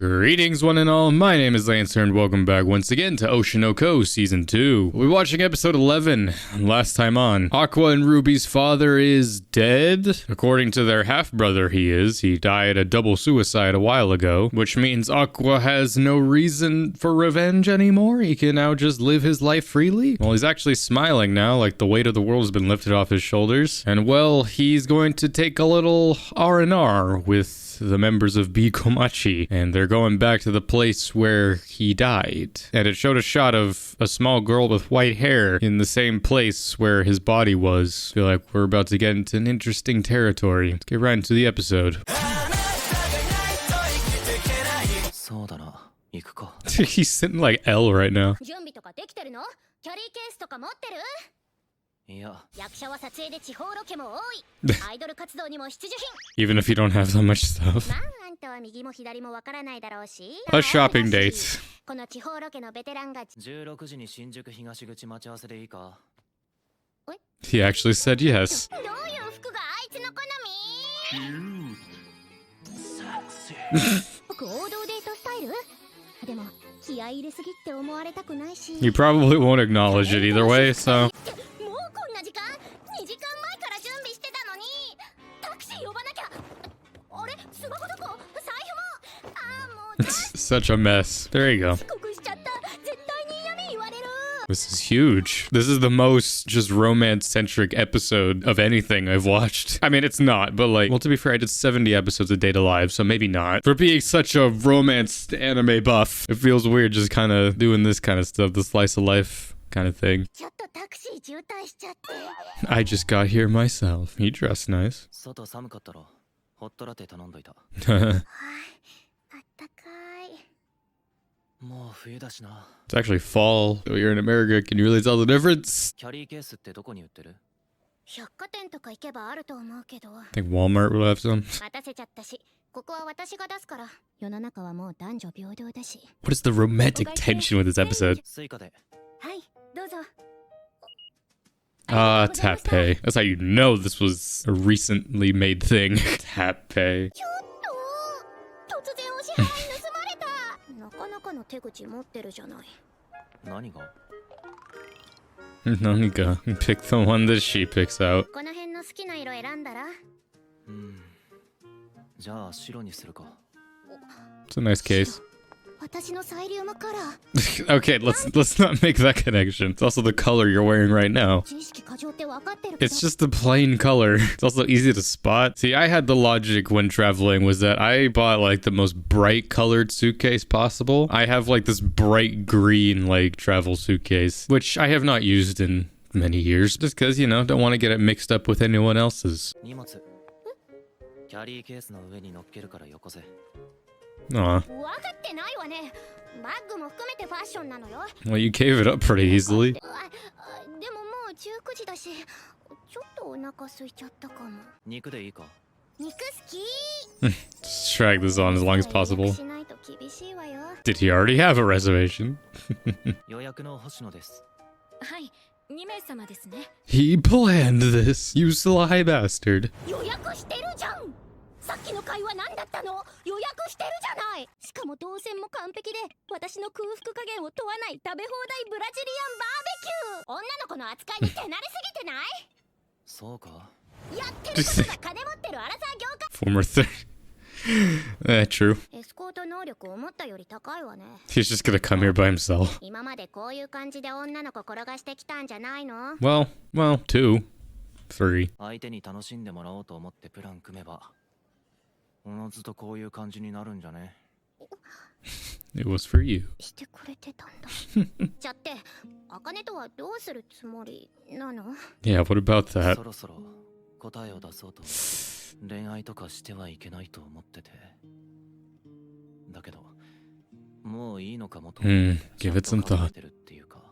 Greetings one and all, my name is Lancer and welcome back once again to Oshi no Ko Season 2. We're watching episode 11, last time on. Aqua and Ruby's father is dead. According to their half-brother he is. He died a double suicide a while ago, which means Aqua has no reason for revenge anymore. He can now just live his life freely. Well, he's actually smiling now, like the weight of the world has been lifted off his shoulders. And well, he's going to take a little R&R with the members of Bikomachi, and they're going back to the place where he died. And it showed a shot of a small girl with white hair in the same place where his body was. I feel like we're about to get into an interesting territory. Let's get right into the episode. He's sitting like L right now. Even if you don't have that much stuff. A shopping date. He actually said yes. You probably won't acknowledge it either way, so... Such a mess. There you go. This is huge. This is the most just romance-centric episode of anything I've watched. I mean, it's not, but like, well, to be fair, I did 70 episodes of Date Alive, so maybe not. For being such a romance anime buff, it feels weird just kind of doing this kind of stuff, the slice of life kind of thing. I just got here myself. He dressed nice. It's actually fall. Oh, you're in America. Can you really tell the difference? I think Walmart will have some. What is the romantic tension with this episode? Tap pay. That's how you know this was a recently made thing. Tap pay. Nanika, pick the one that she picks out. It's a nice case. Okay, let's not make that connection. It's also the color you're wearing right now. It's just the plain color. It's also easy to spot. See, I had the logic when traveling was that I bought like the most bright colored suitcase possible. I have like this bright green like travel suitcase, which I have not used in many years just because, you know, don't want to get it mixed up with anyone else's. Aw. Well, you gave it up pretty easily. Just drag this on as long as possible. Did he already have a reservation? He planned this, you sly bastard. Former third. True. He's just gonna come here by himself. Well, 2, 3. It was for you. Yeah, what about that? Give it some thought.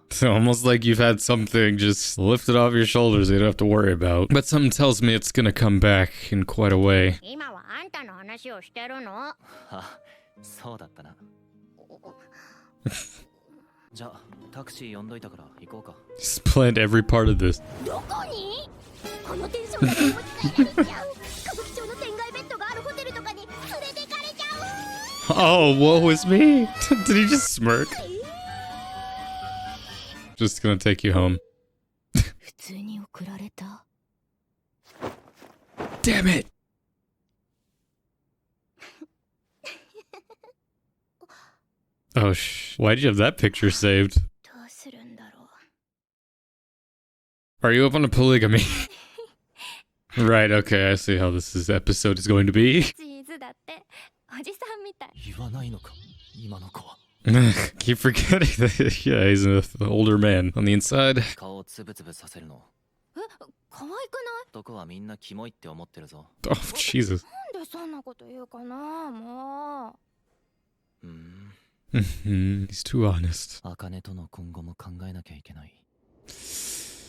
It's almost like you've had something just lifted off your shoulders you don't have to worry about. But something tells me it's gonna come back in quite a way. He's planned every part of this. Oh, woe is me. Did he just smirk? Just gonna take you home. Damn it! Oh, why did you have that picture saved? Are you up on a polygamy? Right, okay, I see how this episode is going to be. Keep forgetting that, yeah, he's an older man on the inside. Oh, Jesus. He's too honest.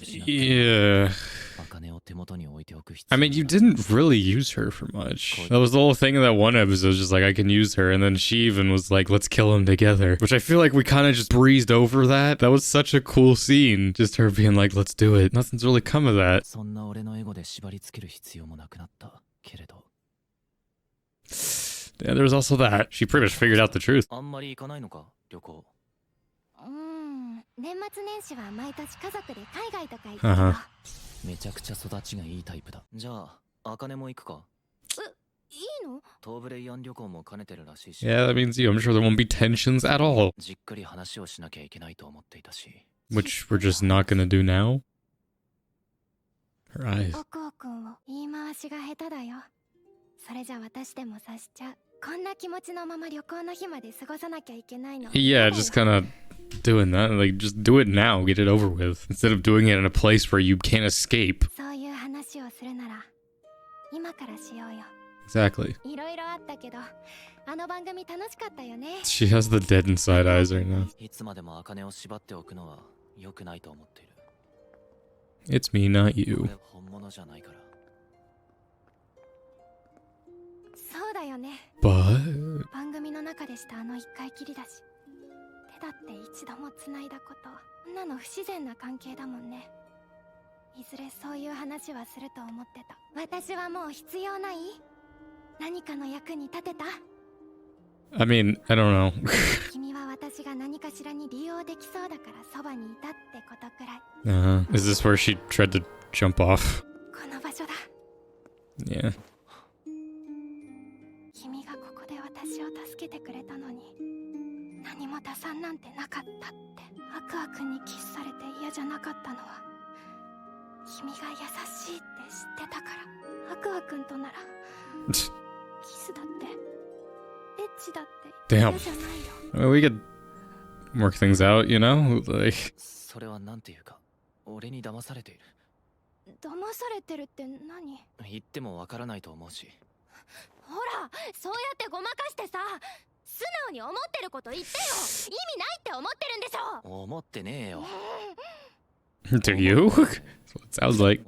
Yeah. I mean, you didn't really use her for much. That was the whole thing in that one episode, just like, I can use her, and then she even was like, let's kill him together. Which I feel like we kind of just breezed over that. That was such a cool scene. Just her being like, let's do it. Nothing's really come of that. Yeah, there was also that. She pretty much figured out the truth. Yeah, that means you. I'm sure there won't be tensions at all. Which we're just not gonna do now. Her eyes. Yeah, just kind of doing that. Like, just do it now. Get it over with. Instead of doing it in a place where you can't escape. Exactly. She has the dead inside eyes right now. It's me, not you. But... I mean, I don't know. Is this where she tried to jump off? Yeah. Damn. I mean, we could work things out, you know? Like... Do you? That's what it sounds like.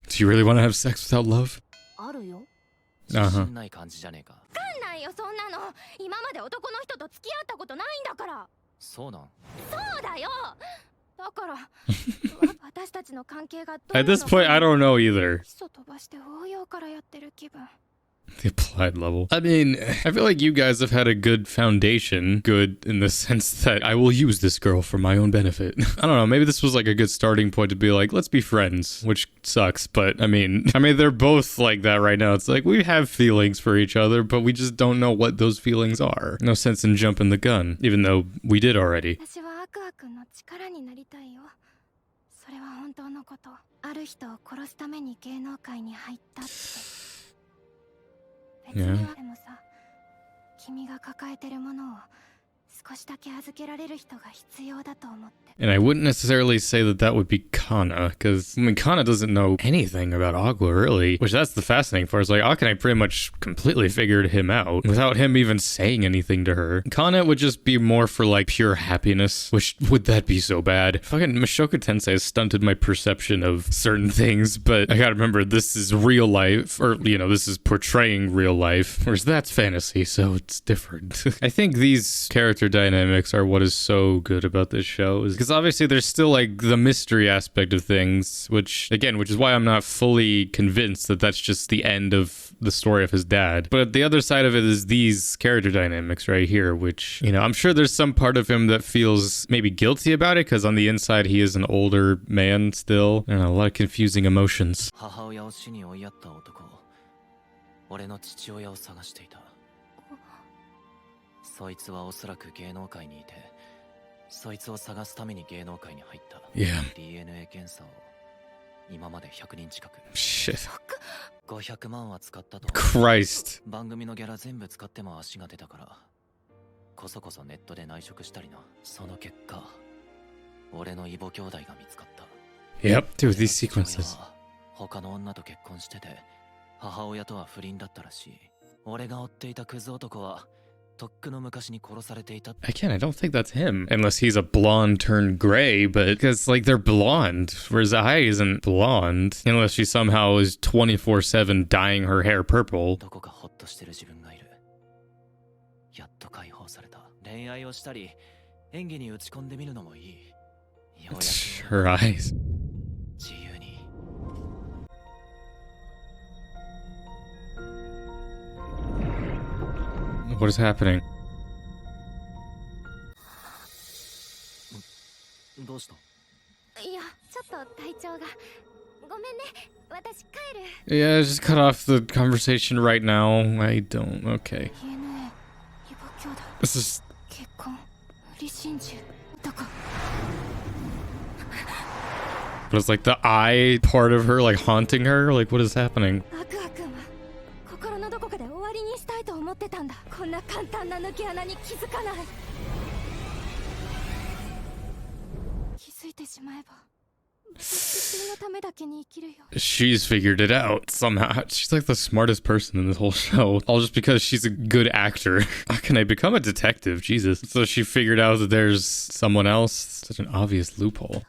Do you really want to have sex without love? Uh-huh. At this point, I don't know either. The applied level. I mean, I feel like you guys have had a good foundation. Good in the sense that I will use this girl for my own benefit. I don't know, maybe this was like a good starting point to be like, let's be friends, which sucks, but I mean, they're both like that right now. It's like, we have feelings for each other, but we just don't know what those feelings are. No sense in jumping the gun, even though we did already. Yeah. And I wouldn't necessarily say that that would be Kana, because, I mean, Kana doesn't know anything about Aqua, really. Which, that's the fascinating part, is like, Akane pretty much completely figured him out, without him even saying anything to her. Kana would just be more for, like, pure happiness, which, would that be so bad? Fucking Mushoku Tensei has stunted my perception of certain things, but I gotta remember, this is real life, or, you know, this is portraying real life, whereas that's fantasy, so it's different. I think these characters character dynamics are what is so good about this show. Because obviously there's still like the mystery aspect of things, which is why I'm not fully convinced that that's just the end of the story of his dad. But the other side of it is these character dynamics right here, which, you know, I'm sure there's some part of him that feels maybe guilty about it, because on the inside he is an older man still. I don't know, a lot of confusing emotions. そいつはおそらく芸能界にいて、そいつを探すために芸能界に入った。Yeah. DNA 検査を今まで100人近く。Shit. 500万は使ったと。Christ. 番組のギャラ全部使っても足が出たから、こそこそネットで内職したりな。その結果、俺の異母兄弟が見つかった。Yep, dude, these sequences. 他の女と結婚してて、母親とは不倫だったらしい。俺が追っていたクズ男は。Again, I don't think that's him. Unless he's a blonde turned gray, but because, like, they're blonde, whereas Ai isn't blonde. Unless she somehow is 24/7 dyeing her hair purple. It's her eyes. What is happening? どうした？いや、ちょっと体調が。ごめんね。私帰る。Yeah, just cut off the conversation right now. I don't. Okay. This is. But it's like the eye part of her, like haunting her. Like, what is happening? 思ってたんだ。こんな簡単な抜け穴に気づかない。気づいてしまえば、私のためだけに生きるよ。She's figured it out somehow. She's like the smartest person in this whole show. All just because she's a good actor. How can I become a detective? Jesus. So she figured out that there's someone else. Such an obvious loophole.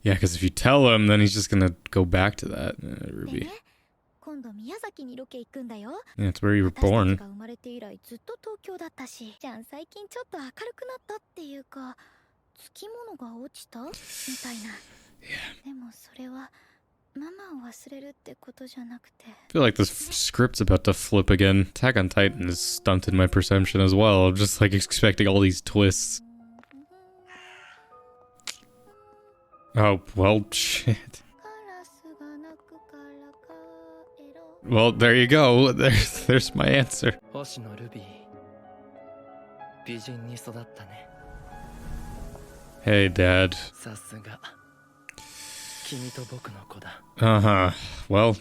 Yeah, because if you tell him, then he's just gonna go back to that. Ruby. 今度宮崎にロケ行くんだよ。Yeah, it's where you were born. 私が生まれて以来ずっと東京だったし、じゃん最近ちょっと明るくなったっていうか、つきものが落ちたみたいな。でもそれはママを忘れるってことじゃなくて。I feel like this script's about to flip again. Attack on Titan has stunted my perception as well. I'm just like expecting all these twists. Oh, well, shit. Well, there you go. There's my answer. Oshi no Ruby. 美人に育ったね。Hey, Dad. さすが。君と僕の子だ。Uh-huh. Well.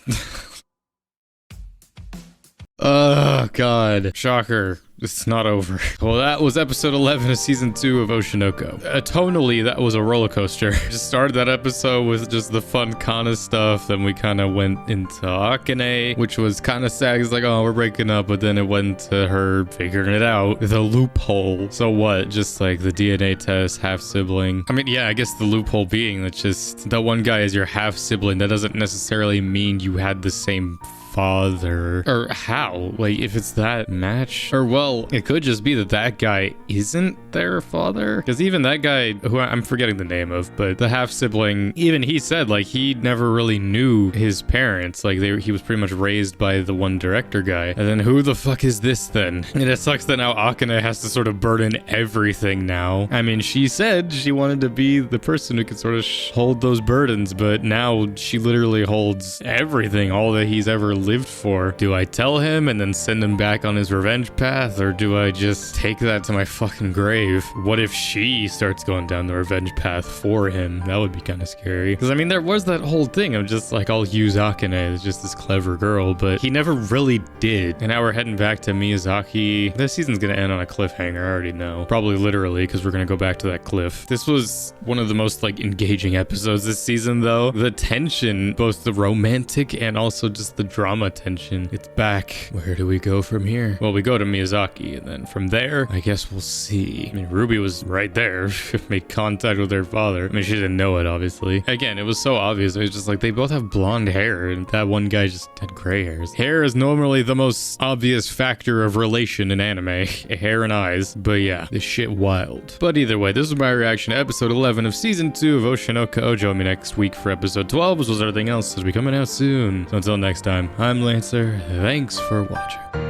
Oh, God. Shocker. It's not over. Well, that was episode 11 of season 2 of Oshinoko. Tonally, that was a roller coaster. Just started that episode with just the fun Kana stuff. Then we kind of went into Akane, which was kind of sad. It's like, oh, we're breaking up. But then it went to her figuring it out. The loophole. So what? Just like the DNA test, half sibling. I mean, yeah, I guess the loophole being that just the one guy is your half sibling. That doesn't necessarily mean you had the same father. Or how? Like, if it's that match? Or, well, it could just be that that guy isn't their father. Because even that guy, who I'm forgetting the name of, but the half-sibling, even he said, like, he never really knew his parents. Like, he was pretty much raised by the one director guy. And then who the fuck is this then? And it sucks that now Akane has to sort of burden everything now. I mean, she said she wanted to be the person who could sort of hold those burdens, but now she literally holds everything, all that he's ever lived for. Do I tell him and then send him back on his revenge path, or do I just take that to my fucking grave? What if she starts going down the revenge path for him? That would be kind of scary. Because I mean, there was that whole thing of just like, I'll use Akane as just this clever girl, but he never really did. And now we're heading back to Miyazaki. This season's gonna end on a cliffhanger, I already know. Probably literally, because we're gonna go back to that cliff. This was one of the most like engaging episodes this season though. The tension, both the romantic and also just the drama drama tension. It's back. Where do we go from here? Well, we go to Miyazaki, and then from there, I guess we'll see. I mean, Ruby was right there. Make contact with her father. I mean, she didn't know it, obviously. Again, it was so obvious. It was just like, they both have blonde hair, and that one guy just had gray hairs. Hair is normally the most obvious factor of relation in anime. Hair and eyes. But yeah, this shit wild. But either way, this was my reaction to episode 11 of season 2 of Oshi no Ko. Join me next week for episode 12, as well as everything else as we coming out soon. So until next time, I'm Lancer. Thanks for watching.